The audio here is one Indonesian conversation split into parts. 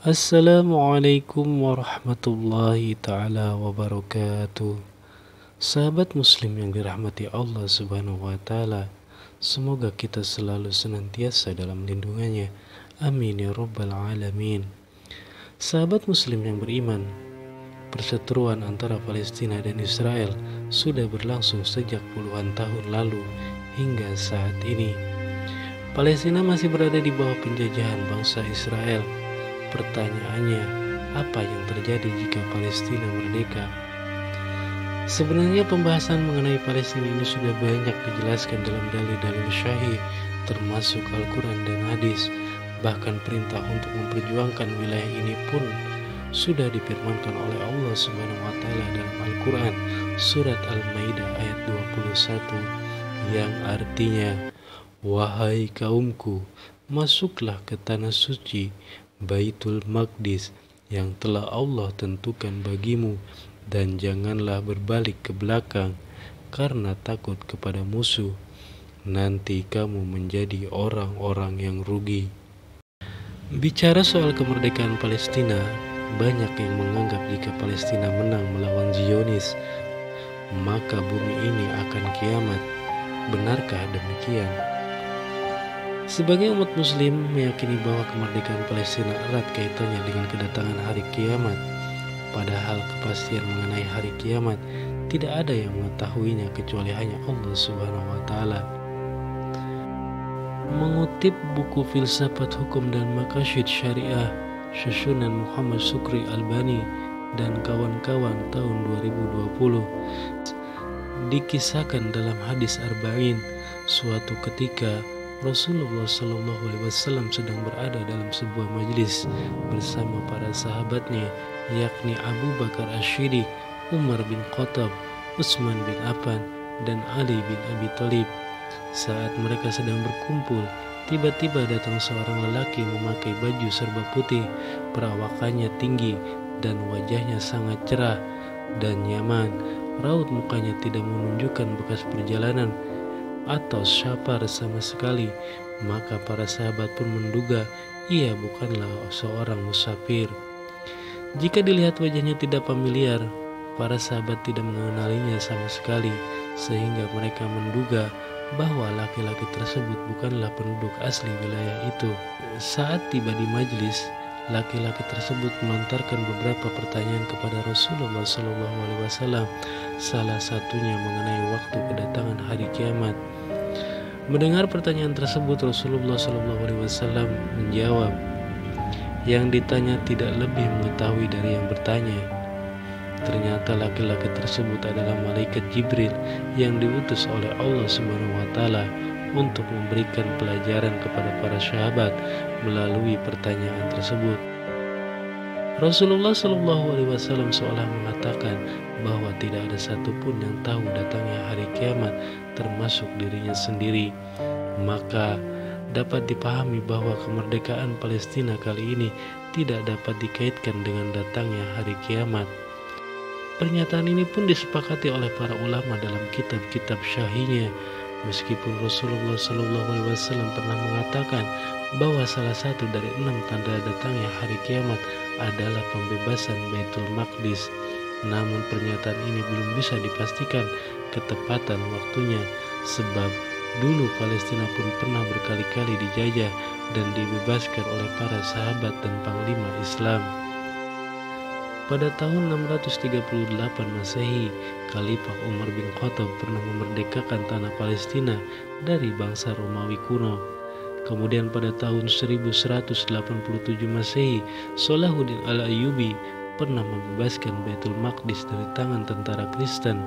Assalamualaikum warahmatullahi ta'ala wabarakatuh. Sahabat muslim yang dirahmati Allah subhanahu wa ta'ala, semoga kita selalu senantiasa dalam lindungannya. Amin ya rabbal alamin. Sahabat muslim yang beriman, perseteruan antara Palestina dan Israel sudah berlangsung sejak puluhan tahun lalu hingga saat ini. Palestina masih berada di bawah penjajahan bangsa Israel. Pertanyaannya, apa yang terjadi jika Palestina merdeka? Sebenarnya pembahasan mengenai Palestina ini sudah banyak dijelaskan dalam dalil-dalil syahih, termasuk Al-Quran dan hadis. Bahkan perintah untuk memperjuangkan wilayah ini pun sudah difirmankan oleh Allah Subhanahu wa Ta'ala dalam Al-Quran, surat Al-Maidah ayat 21, yang artinya, "Wahai kaumku, masuklah ke tanah suci Baitul Maqdis yang telah Allah tentukan bagimu, dan janganlah berbalik ke belakang karena takut kepada musuh. Nanti kamu menjadi orang-orang yang rugi." Bicara soal kemerdekaan Palestina, banyak yang menganggap jika Palestina menang melawan Zionis, maka bumi ini akan kiamat. Benarkah demikian? Sebagai umat muslim meyakini bahwa kemerdekaan Palestina erat kaitannya dengan kedatangan hari kiamat. Padahal kepastian mengenai hari kiamat tidak ada yang mengetahuinya kecuali hanya Allah Subhanahu wa Ta'ala. Mengutip buku Filsafat Hukum dan Maqasid Syariah susunan Muhammad Syukri Albani dan kawan-kawan tahun 2020, dikisahkan dalam hadis Arba'in, suatu ketika Rasulullah SAW sedang berada dalam sebuah majelis bersama para sahabatnya, yakni Abu Bakar Asy-Syiddiq, Umar bin Khattab, Utsman bin Affan, dan Ali bin Abi Thalib. Saat mereka sedang berkumpul, tiba-tiba datang seorang lelaki memakai baju serba putih, perawakannya tinggi, dan wajahnya sangat cerah dan nyaman. Raut mukanya tidak menunjukkan bekas perjalanan atau syafar sama sekali. Maka para sahabat pun menduga ia bukanlah seorang musafir. Jika dilihat wajahnya tidak familiar, para sahabat tidak mengenalinya sama sekali, sehingga mereka menduga bahwa laki-laki tersebut bukanlah penduduk asli wilayah itu. Saat tiba di majelis, laki-laki tersebut melontarkan beberapa pertanyaan kepada Rasulullah SAW, salah satunya mengenai waktu kedatangan hari kiamat. Mendengar pertanyaan tersebut, Rasulullah SAW menjawab, yang ditanya tidak lebih mengetahui dari yang bertanya. Ternyata laki-laki tersebut adalah malaikat Jibril yang diutus oleh Allah Subhanahu wa Ta'ala untuk memberikan pelajaran kepada para sahabat melalui pertanyaan tersebut. Rasulullah SAW seolah mengatakan bahwa tidak ada satupun yang tahu datangnya hari kiamat termasuk dirinya sendiri. Maka dapat dipahami bahwa kemerdekaan Palestina kali ini tidak dapat dikaitkan dengan datangnya hari kiamat. Pernyataan ini pun disepakati oleh para ulama dalam kitab-kitab syahihnya. Meskipun Rasulullah SAW pernah mengatakan bahwa salah satu dari 6 tanda datangnya hari kiamat adalah pembebasan Baitul Maqdis, namun pernyataan ini belum bisa dipastikan ketepatan waktunya, sebab dulu Palestina pun pernah berkali-kali dijajah dan dibebaskan oleh para sahabat dan panglima Islam. Pada tahun 638 Masehi, Khalifah Umar bin Khattab pernah memerdekakan tanah Palestina dari bangsa Romawi kuno. Kemudian pada tahun 1187 Masehi, Salahuddin Al-Ayyubi pernah membebaskan Baitul Maqdis dari tangan tentara Kristen.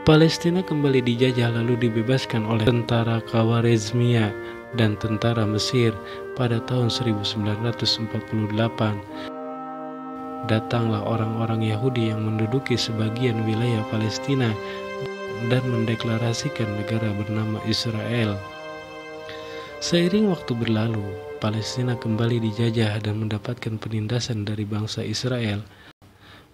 Palestina kembali dijajah lalu dibebaskan oleh tentara Khawarizmiyah dan tentara Mesir pada tahun 1948. Datanglah orang-orang Yahudi yang menduduki sebagian wilayah Palestina dan mendeklarasikan negara bernama Israel. Seiring waktu berlalu, Palestina kembali dijajah dan mendapatkan penindasan dari bangsa Israel.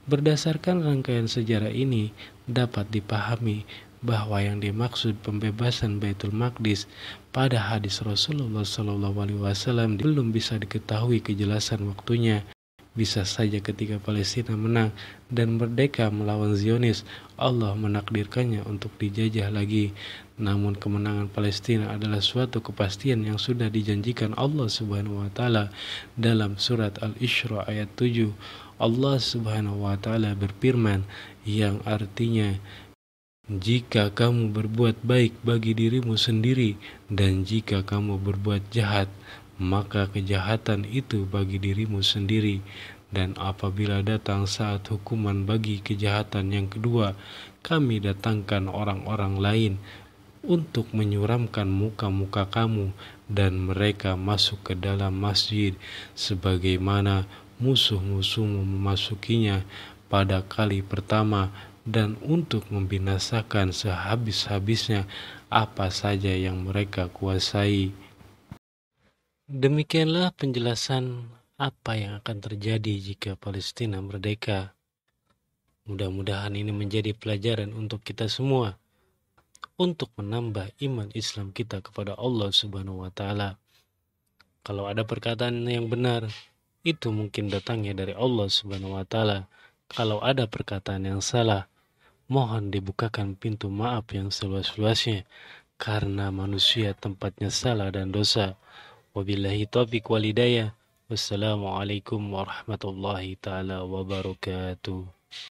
Berdasarkan rangkaian sejarah ini, dapat dipahami bahwa yang dimaksud pembebasan Baitul Maqdis pada hadis Rasulullah SAW belum bisa diketahui kejelasan waktunya. Bisa saja ketika Palestina menang dan merdeka melawan Zionis, Allah menakdirkannya untuk dijajah lagi. Namun kemenangan Palestina adalah suatu kepastian yang sudah dijanjikan Allah Subhanahu wa taala dalam surat Al-Isra ayat 7. Allah Subhanahu wa taala berfirman yang artinya, jika kamu berbuat baik bagi dirimu sendiri dan jika kamu berbuat jahat, maka kejahatan itu bagi dirimu sendiri. Dan apabila datang saat hukuman bagi kejahatan yang kedua, kami datangkan orang-orang lain untuk menyuramkan muka-muka kamu dan mereka masuk ke dalam masjid sebagaimana musuh-musuhmu memasukinya pada kali pertama dan untuk membinasakan sehabis-habisnya apa saja yang mereka kuasai. Demikianlah penjelasan apa yang akan terjadi jika Palestina merdeka. Mudah-mudahan ini menjadi pelajaran untuk kita semua untuk menambah iman Islam kita kepada Allah Subhanahu wa taala. Kalau ada perkataan yang benar, itu mungkin datangnya dari Allah Subhanahu wa taala. Kalau ada perkataan yang salah, mohon dibukakan pintu maaf yang seluas-luasnya, karena manusia tempatnya salah dan dosa. Wabillahi taufiq wal hidayah. Wassalamualaikum warahmatullahi taala wabarakatuh.